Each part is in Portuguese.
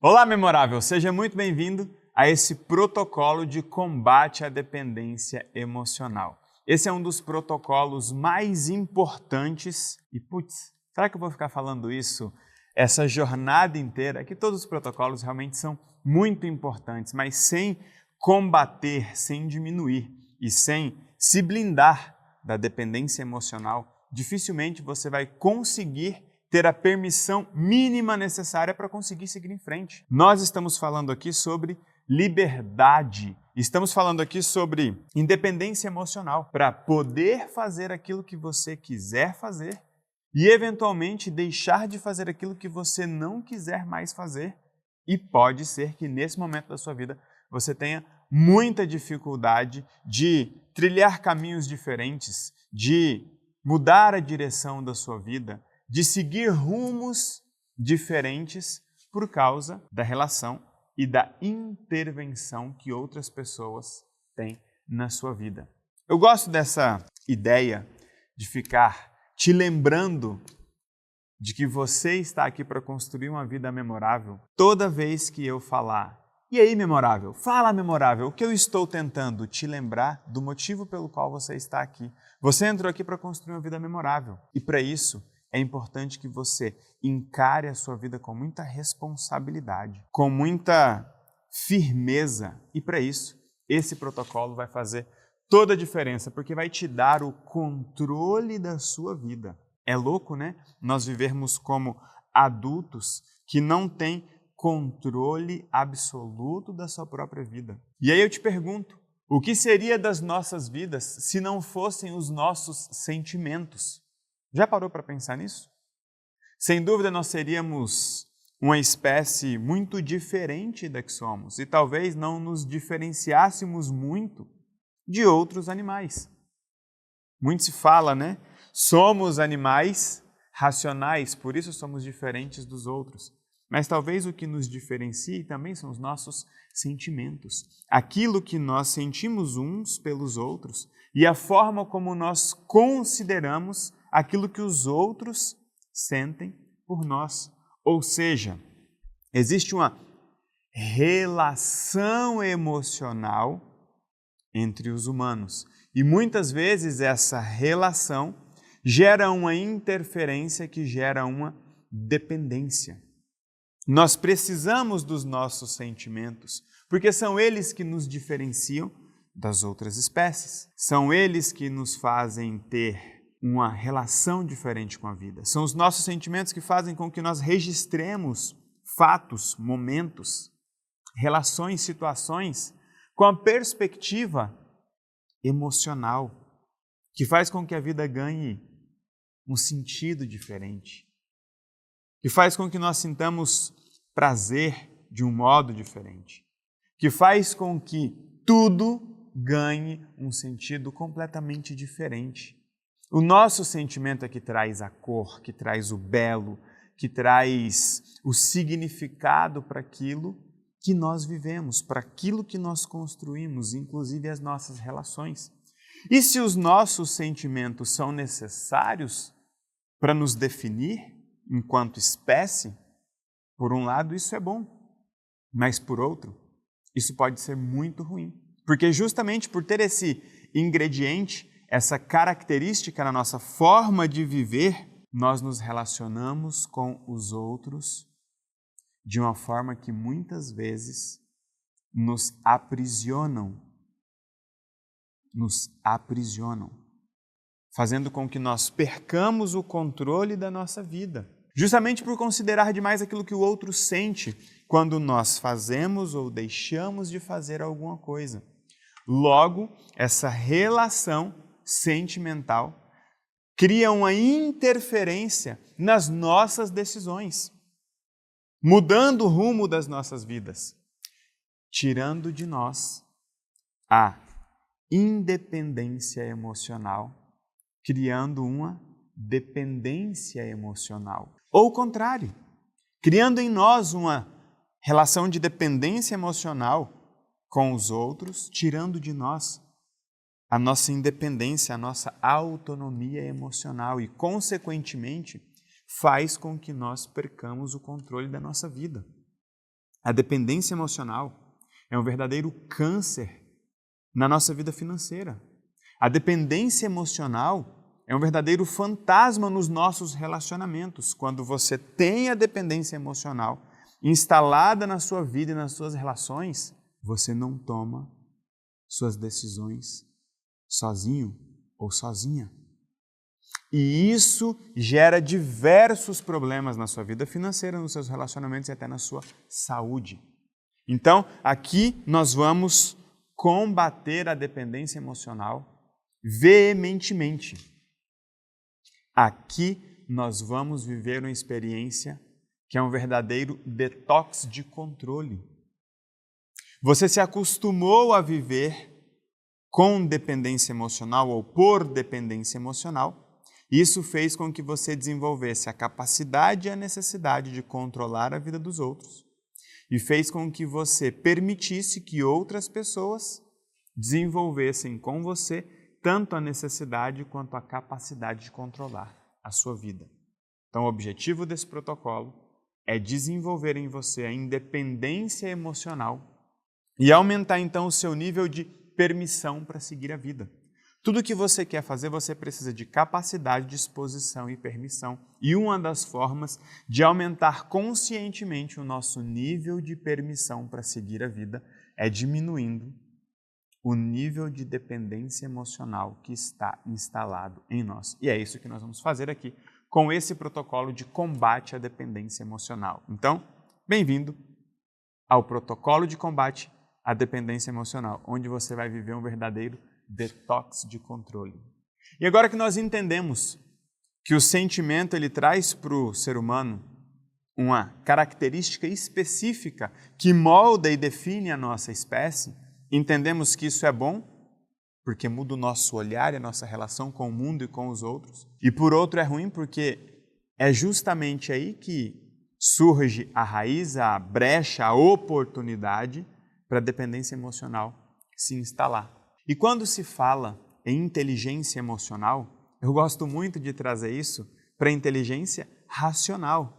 Olá, memorável! Seja muito bem-vindo a esse protocolo de combate à dependência emocional. Esse é um dos protocolos mais importantes e, será que eu vou ficar falando isso essa jornada inteira? Que todos os protocolos realmente são muito importantes, mas sem combater, sem diminuir e sem se blindar da dependência emocional, dificilmente você vai conseguir ter a permissão mínima necessária para conseguir seguir em frente. Nós estamos falando aqui sobre liberdade, estamos falando aqui sobre independência emocional, para poder fazer aquilo que você quiser fazer e, eventualmente, deixar de fazer aquilo que você não quiser mais fazer. E pode ser que, nesse momento da sua vida, você tenha muita dificuldade de trilhar caminhos diferentes, de mudar a direção da sua vida, de seguir rumos diferentes por causa da relação e da intervenção que outras pessoas têm na sua vida. Eu gosto dessa ideia de ficar te lembrando de que você está aqui para construir uma vida memorável toda vez que eu falar. E aí, memorável? Fala, memorável, o que eu estou tentando te lembrar do motivo pelo qual você está aqui. Você entrou aqui para construir uma vida memorável e, para isso, é importante que você encare a sua vida com muita responsabilidade, com muita firmeza. E para isso, esse protocolo vai fazer toda a diferença, porque vai te dar o controle da sua vida. É louco, né? Nós vivermos como adultos que não têm controle absoluto da sua própria vida. E aí eu te pergunto, o que seria das nossas vidas se não fossem os nossos sentimentos? Já parou para pensar nisso? Sem dúvida, nós seríamos uma espécie muito diferente da que somos e talvez não nos diferenciássemos muito de outros animais. Muito se fala, né? Somos animais racionais, por isso somos diferentes dos outros. Mas talvez o que nos diferencie também são os nossos sentimentos. Aquilo que nós sentimos uns pelos outros e a forma como nós consideramos aquilo que os outros sentem por nós. Ou seja, existe uma relação emocional entre os humanos. E muitas vezes essa relação gera uma interferência que gera uma dependência. Nós precisamos dos nossos sentimentos, porque são eles que nos diferenciam das outras espécies. São eles que nos fazem ter uma relação diferente com a vida. São os nossos sentimentos que fazem com que nós registremos fatos, momentos, relações, situações com a perspectiva emocional, que faz com que a vida ganhe um sentido diferente, que faz com que nós sintamos prazer de um modo diferente, que faz com que tudo ganhe um sentido completamente diferente. O nosso sentimento é que traz a cor, que traz o belo, que traz o significado para aquilo que nós vivemos, para aquilo que nós construímos, inclusive as nossas relações. E se os nossos sentimentos são necessários para nos definir enquanto espécie, por um lado isso é bom, mas por outro, isso pode ser muito ruim. Porque justamente por ter esse ingrediente, essa característica na nossa forma de viver, nós nos relacionamos com os outros de uma forma que muitas vezes nos aprisionam, fazendo com que nós percamos o controle da nossa vida, justamente por considerar demais aquilo que o outro sente quando nós fazemos ou deixamos de fazer alguma coisa. Logo, essa relação sentimental cria uma interferência nas nossas decisões, mudando o rumo das nossas vidas, tirando de nós a independência emocional, criando uma dependência emocional. Ou o contrário, criando em nós uma relação de dependência emocional com os outros, tirando de nós a nossa independência, a nossa autonomia emocional e, consequentemente, faz com que nós percamos o controle da nossa vida. A dependência emocional é um verdadeiro câncer na nossa vida financeira. A dependência emocional é um verdadeiro fantasma nos nossos relacionamentos. Quando você tem a dependência emocional instalada na sua vida e nas suas relações, você não toma suas decisões sozinho ou sozinha. E isso gera diversos problemas na sua vida financeira, nos seus relacionamentos e até na sua saúde. Então, aqui nós vamos combater a dependência emocional veementemente. Aqui nós vamos viver uma experiência que é um verdadeiro detox de controle. Você se acostumou a viver com dependência emocional ou por dependência emocional. Isso fez com que você desenvolvesse a capacidade e a necessidade de controlar a vida dos outros e fez com que você permitisse que outras pessoas desenvolvessem com você tanto a necessidade quanto a capacidade de controlar a sua vida. Então, o objetivo desse protocolo é desenvolver em você a independência emocional e aumentar então o seu nível de permissão para seguir a vida. Tudo que você quer fazer, você precisa de capacidade, disposição e permissão. E uma das formas de aumentar conscientemente o nosso nível de permissão para seguir a vida é diminuindo o nível de dependência emocional que está instalado em nós. E é isso que nós vamos fazer aqui com esse protocolo de combate à dependência emocional. Então, bem-vindo ao protocolo de combate à dependência emocional, onde você vai viver um verdadeiro detox de controle. E agora que nós entendemos que o sentimento ele traz para o ser humano uma característica específica que molda e define a nossa espécie, entendemos que isso é bom, porque muda o nosso olhar e a nossa relação com o mundo e com os outros. E por outro é ruim porque é justamente aí que surge a raiz, a brecha, a oportunidade para a dependência emocional se instalar. E quando se fala em inteligência emocional, eu gosto muito de trazer isso para a inteligência racional.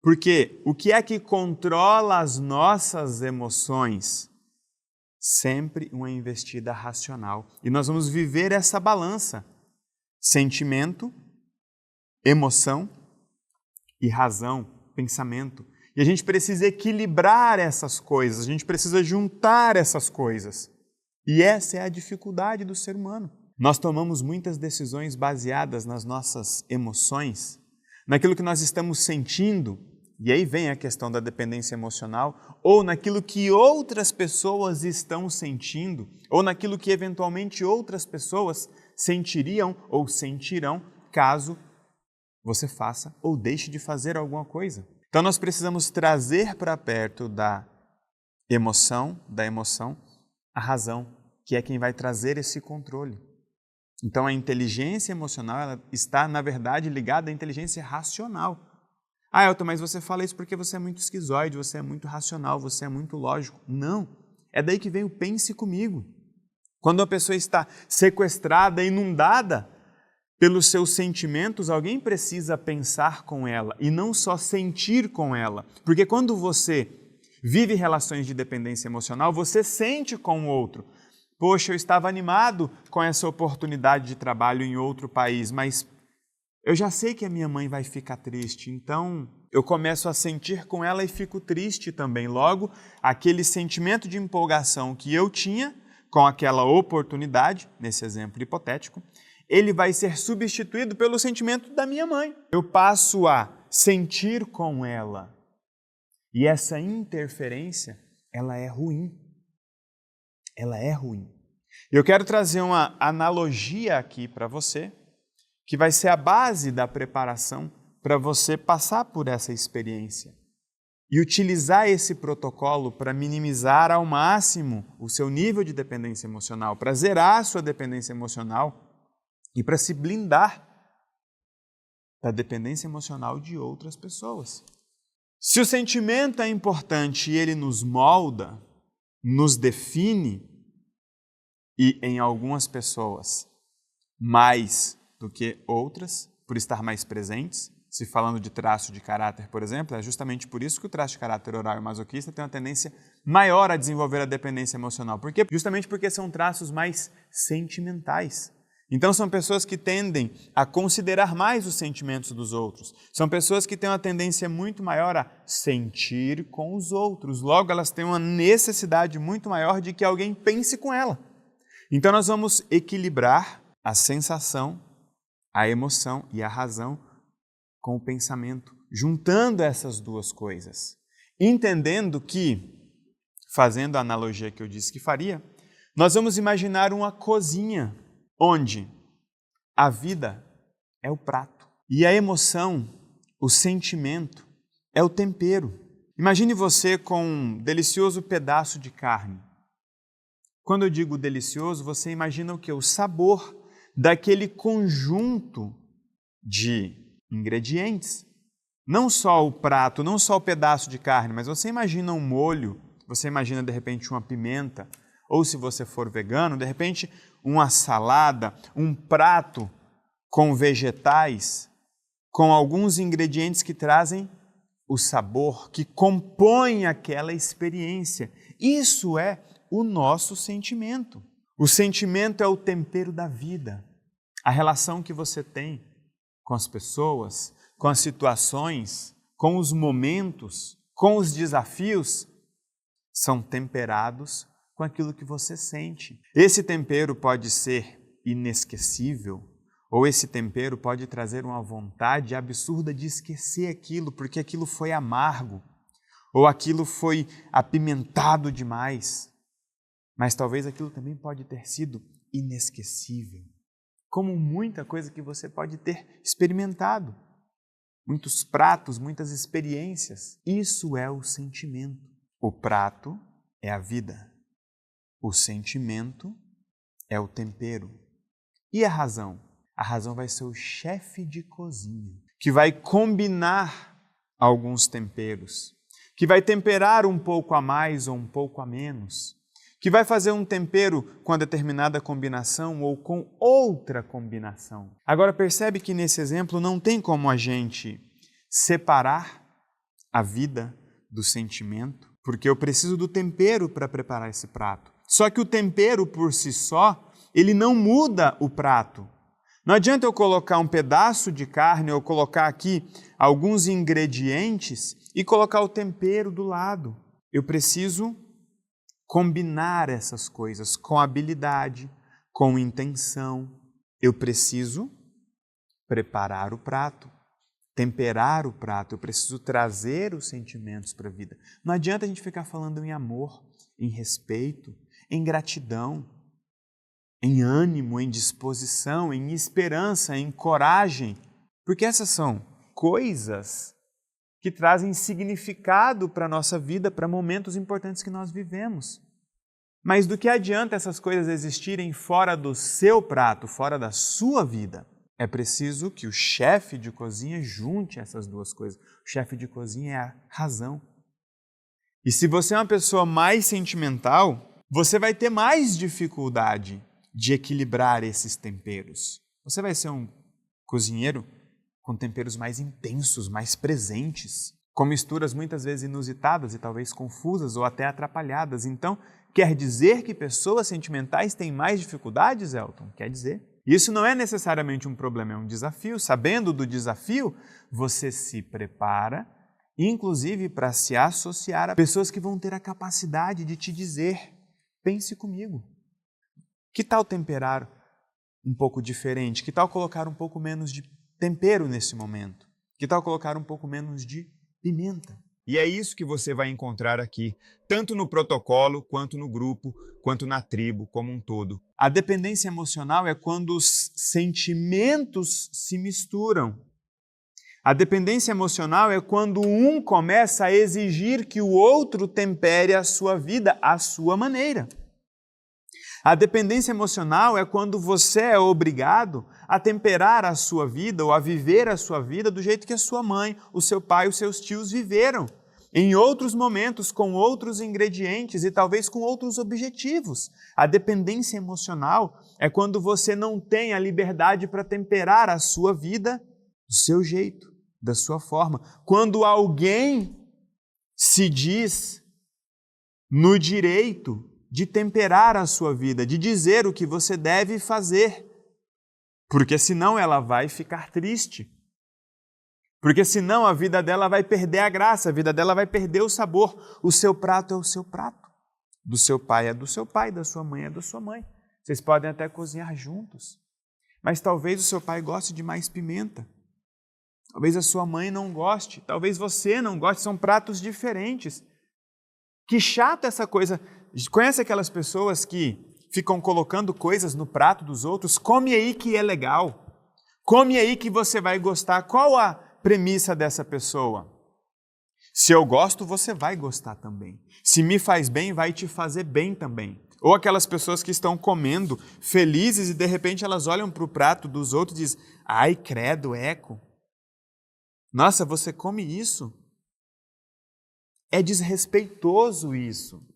Porque o que é que controla as nossas emoções? Sempre uma investida racional. E nós vamos viver essa balança. Sentimento, emoção e razão, pensamento. E a gente precisa equilibrar essas coisas, a gente precisa juntar essas coisas. E essa é a dificuldade do ser humano. Nós tomamos muitas decisões baseadas nas nossas emoções, naquilo que nós estamos sentindo, e aí vem a questão da dependência emocional, ou naquilo que outras pessoas estão sentindo, ou naquilo que eventualmente outras pessoas sentiriam ou sentirão caso você faça ou deixe de fazer alguma coisa. Então nós precisamos trazer para perto da emoção, a razão, que é quem vai trazer esse controle. Então a inteligência emocional ela está, na verdade, ligada à inteligência racional. Ah, Elton, mas você fala isso porque você é muito esquizoide, você é muito racional, você é muito lógico. Não, é daí que vem o pense comigo. Quando uma pessoa está sequestrada, inundada pelos seus sentimentos, alguém precisa pensar com ela e não só sentir com ela. Porque quando você vive relações de dependência emocional, você sente com o outro. Poxa, eu estava animado com essa oportunidade de trabalho em outro país, mas eu já sei que a minha mãe vai ficar triste, então eu começo a sentir com ela e fico triste também. Logo, aquele sentimento de empolgação que eu tinha com aquela oportunidade, nesse exemplo hipotético, ele vai ser substituído pelo sentimento da minha mãe. Eu passo a sentir com ela. E essa interferência, ela é ruim. Ela é ruim. Eu quero trazer uma analogia aqui para você, que vai ser a base da preparação para você passar por essa experiência e utilizar esse protocolo para minimizar ao máximo o seu nível de dependência emocional, para zerar a sua dependência emocional e para se blindar da dependência emocional de outras pessoas. Se o sentimento é importante e ele nos molda, nos define, e em algumas pessoas mais do que outras, por estar mais presentes, se falando de traço de caráter, por exemplo, é justamente por isso que o traço de caráter oral e masoquista tem uma tendência maior a desenvolver a dependência emocional. Por quê? Justamente porque são traços mais sentimentais. Então são pessoas que tendem a considerar mais os sentimentos dos outros. São pessoas que têm uma tendência muito maior a sentir com os outros. Logo, elas têm uma necessidade muito maior de que alguém pense com ela. Então nós vamos equilibrar a sensação, a emoção e a razão com o pensamento, juntando essas duas coisas. Entendendo que, fazendo a analogia que eu disse que faria, nós vamos imaginar uma cozinha onde a vida é o prato e a emoção, o sentimento, é o tempero. Imagine você com um delicioso pedaço de carne. Quando eu digo delicioso, você imagina o quê? O sabor daquele conjunto de ingredientes. Não só o prato, não só o pedaço de carne, mas você imagina um molho, você imagina de repente uma pimenta, ou se você for vegano, de repente uma salada, um prato com vegetais, com alguns ingredientes que trazem o sabor, que compõem aquela experiência. Isso é o nosso sentimento. O sentimento é o tempero da vida. A relação que você tem com as pessoas, com as situações, com os momentos, com os desafios, são temperados com aquilo que você sente. Esse tempero pode ser inesquecível, ou esse tempero pode trazer uma vontade absurda de esquecer aquilo, porque aquilo foi amargo, ou aquilo foi apimentado demais. Mas talvez aquilo também pode ter sido inesquecível, como muita coisa que você pode ter experimentado. Muitos pratos, muitas experiências. Isso é o sentimento. O prato é a vida. O sentimento é o tempero. E a razão? A razão vai ser o chefe de cozinha, que vai combinar alguns temperos, que vai temperar um pouco a mais ou um pouco a menos, que vai fazer um tempero com a determinada combinação ou com outra combinação. Agora percebe que nesse exemplo não tem como a gente separar a vida do sentimento, porque eu preciso do tempero para preparar esse prato. Só que o tempero por si só, ele não muda o prato. Não adianta eu colocar um pedaço de carne ou colocar aqui alguns ingredientes e colocar o tempero do lado. Eu preciso combinar essas coisas com habilidade, com intenção. Eu preciso preparar o prato, temperar o prato, eu preciso trazer os sentimentos para a vida. Não adianta a gente ficar falando em amor, em respeito, em gratidão, em ânimo, em disposição, em esperança, em coragem, porque essas são coisas que trazem significado para a nossa vida, para momentos importantes que nós vivemos. Mas do que adianta essas coisas existirem fora do seu prato, fora da sua vida? É preciso que o chefe de cozinha junte essas duas coisas. O chefe de cozinha é a razão. E se você é uma pessoa mais sentimental, você vai ter mais dificuldade de equilibrar esses temperos. Você vai ser um cozinheiro com temperos mais intensos, mais presentes, com misturas muitas vezes inusitadas e talvez confusas ou até atrapalhadas. Então, quer dizer que pessoas sentimentais têm mais dificuldades, Elton? Quer dizer. Isso não é necessariamente um problema, é um desafio. Sabendo do desafio, você se prepara, inclusive para se associar a pessoas que vão ter a capacidade de te dizer, pense comigo. Que tal temperar um pouco diferente? Que tal colocar um pouco menos de tempero nesse momento? Que tal colocar um pouco menos de pimenta? E é isso que você vai encontrar aqui, tanto no protocolo, quanto no grupo, quanto na tribo como um todo. A dependência emocional é quando os sentimentos se misturam. A dependência emocional é quando um começa a exigir que o outro tempere a sua vida à sua maneira. A dependência emocional é quando você é obrigado a temperar a sua vida ou a viver a sua vida do jeito que a sua mãe, o seu pai, os seus tios viveram, em outros momentos, com outros ingredientes e talvez com outros objetivos. A dependência emocional é quando você não tem a liberdade para temperar a sua vida do seu jeito, da sua forma. Quando alguém se diz no direito de temperar a sua vida, de dizer o que você deve fazer, porque senão ela vai ficar triste. Porque senão a vida dela vai perder a graça, a vida dela vai perder o sabor. O seu prato é o seu prato. Do seu pai é do seu pai, da sua mãe é da sua mãe. Vocês podem até cozinhar juntos. Mas talvez o seu pai goste de mais pimenta. Talvez a sua mãe não goste. Talvez você não goste. São pratos diferentes. Que chato essa coisa. Conhece aquelas pessoas que ficam colocando coisas no prato dos outros? Come aí que é legal. Come aí que você vai gostar. Qual a premissa dessa pessoa? Se eu gosto, você vai gostar também. Se me faz bem, vai te fazer bem também. Ou aquelas pessoas que estão comendo felizes e de repente elas olham para o prato dos outros e dizem: ai, credo, eco. Nossa, você come isso? É desrespeitoso isso.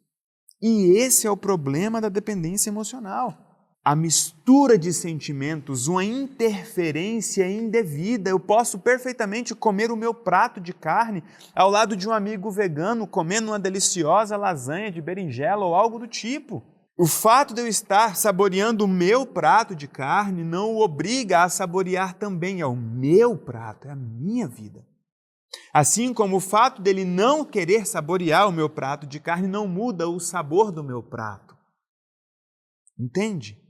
E esse é o problema da dependência emocional. A mistura de sentimentos, uma interferência indevida. Eu posso perfeitamente comer o meu prato de carne ao lado de um amigo vegano comendo uma deliciosa lasanha de berinjela ou algo do tipo. O fato de eu estar saboreando o meu prato de carne não o obriga a saborear também. É o meu prato, é a minha vida. Assim como o fato dele não querer saborear o meu prato de carne não muda o sabor do meu prato. Entende?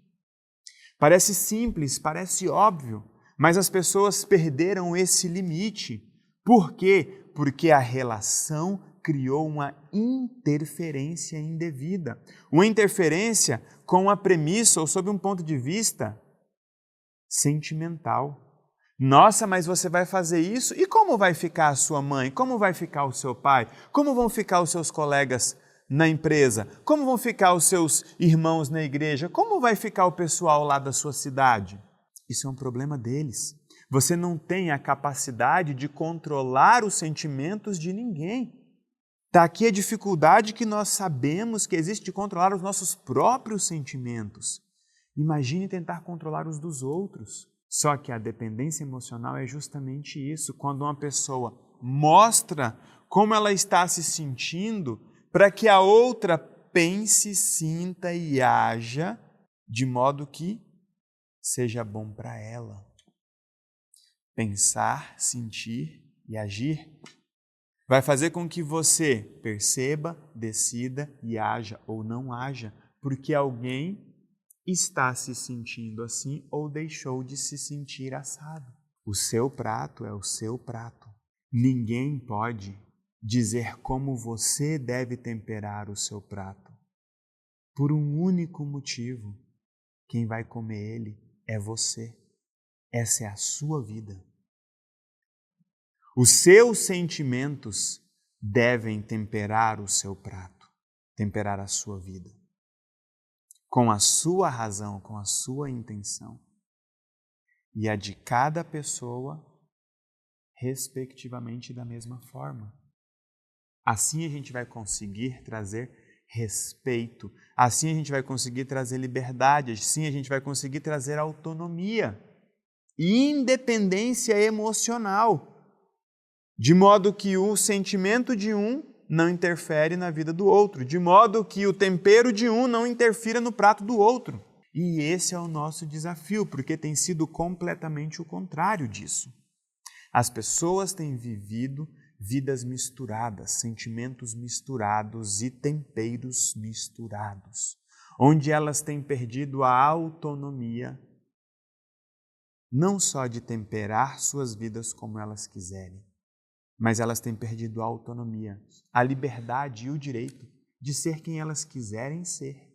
Parece simples, parece óbvio, mas as pessoas perderam esse limite. Por quê? Porque a relação criou uma interferência indevida. Uma interferência com uma premissa ou sob um ponto de vista sentimental. Nossa, mas você vai fazer isso? E como vai ficar a sua mãe? Como vai ficar o seu pai? Como vão ficar os seus colegas na empresa? Como vão ficar os seus irmãos na igreja? Como vai ficar o pessoal lá da sua cidade? Isso é um problema deles. Você não tem a capacidade de controlar os sentimentos de ninguém. Está aqui a dificuldade que nós sabemos que existe de controlar os nossos próprios sentimentos. Imagine tentar controlar os dos outros. Só que a dependência emocional é justamente isso, quando uma pessoa mostra como ela está se sentindo para que a outra pense, sinta e haja de modo que seja bom para ela. Pensar, sentir e agir vai fazer com que você perceba, decida e haja ou não haja, porque alguém está se sentindo assim ou deixou de se sentir assado. O seu prato é o seu prato. Ninguém pode dizer como você deve temperar o seu prato. Por um único motivo: quem vai comer ele é você. Essa é a sua vida. Os seus sentimentos devem temperar o seu prato, temperar a sua vida. Com a sua razão, com a sua intenção. E a de cada pessoa, respectivamente, da mesma forma. Assim a gente vai conseguir trazer respeito, assim a gente vai conseguir trazer liberdade, assim a gente vai conseguir trazer autonomia e independência emocional, de modo que o sentimento de um não interfere na vida do outro, de modo que o tempero de um não interfira no prato do outro. E esse é o nosso desafio, porque tem sido completamente o contrário disso. As pessoas têm vivido vidas misturadas, sentimentos misturados e temperos misturados, onde elas têm perdido a autonomia, não só de temperar suas vidas como elas quiserem, mas elas têm perdido a autonomia, a liberdade e o direito de ser quem elas quiserem ser,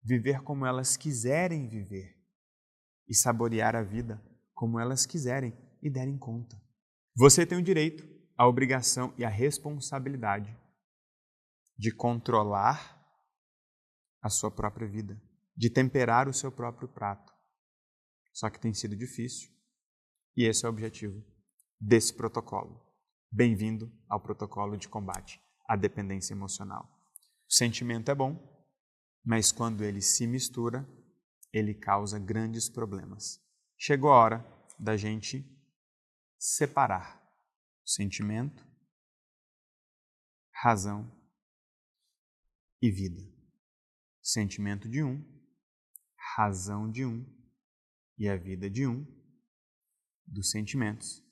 viver como elas quiserem viver e saborear a vida como elas quiserem e derem conta. Você tem o direito, a obrigação e a responsabilidade de controlar a sua própria vida, de temperar o seu próprio prato. Só que tem sido difícil e esse é o objetivo desse protocolo. Bem-vindo ao protocolo de combate à dependência emocional. O sentimento é bom, mas quando ele se mistura, ele causa grandes problemas. Chegou a hora da gente separar sentimento, razão e vida. Sentimento de um, razão de um e a vida de um, dos sentimentos,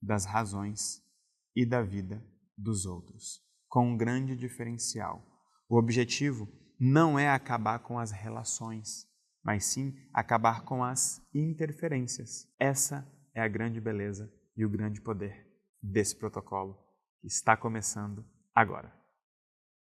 das razões e da vida dos outros. Com um grande diferencial. O objetivo não é acabar com as relações, mas sim acabar com as interferências. Essa é a grande beleza e o grande poder desse protocolo que está começando agora.